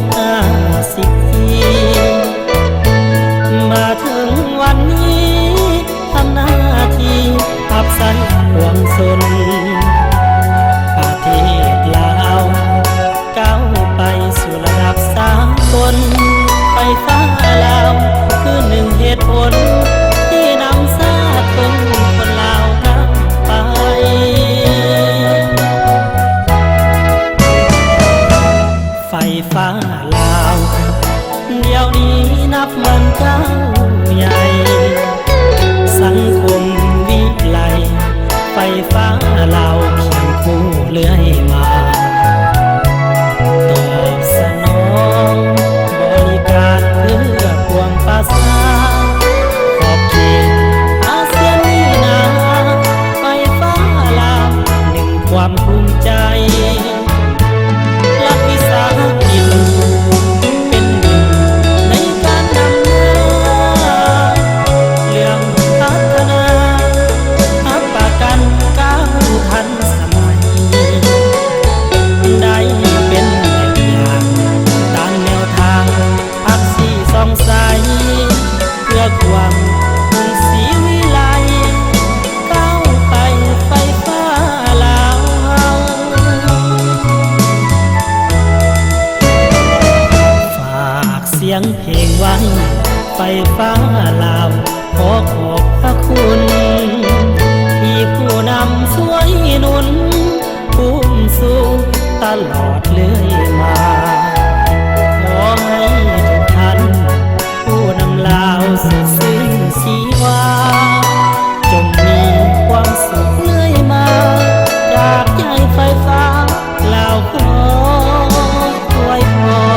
บ50 ปีมาถึงวันนี้ทำหน้าที่ขับใส่ห่วงสนประเทศลาวก้าวไปสู่ระดับสากลไฟฟ้าลาวคือหนึ่งเหตุผลที่นำชาติคนลาวนำไปไฟฟ้าลาวเดี๋ยวนี้นับวันเจ้าใหญ่สังคมวิไลไฟฟ้าลาวเคียงคู่เรื่อยมาตอบสนองบริการเพื่อปวงประชาขอบเขตอาเซียนนี่นาไฟฟ้าลาวหนึ่งความภูมิใจรัฐวิสาหกิจเป็นหนึ่งในการนำหน้าเรื่องพัฒนาอัปกันก้าวทันสมัยได้เป็นแบบอย่างตามแนวทางพักสีสองใสเพื่อความคงศรีวิไลก้าวไปไฟฟ้าลาวฝากเสียงเพลงไว้ไฟฟ้าลาวขอขอบพระคุณที่ผู้นำช่วยหนุนภูมิสู่ตลอดเรื่อยมาขอให้ทุกท่านผู้นำลาวสุดสิ้นชีวาจงมีความสุขเรื่อยมาจากใจไฟฟ้าลาวขออวยพร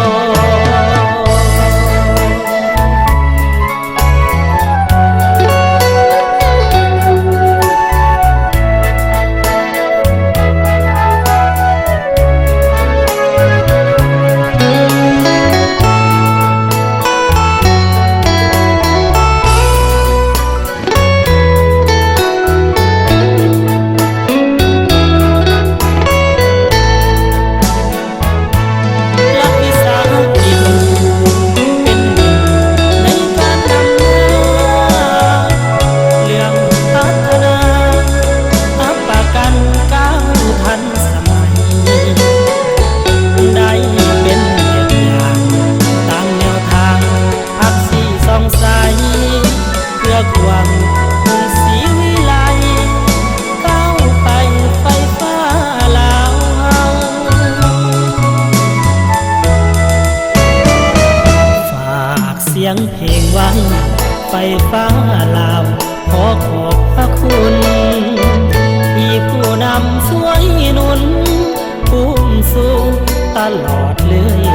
เสียงเพลงไว้ไฟฟ้าลาวขอขอบพระคุณที่ผู้นำช่วยหนุนภูมิสู่ตลอดเรื่อย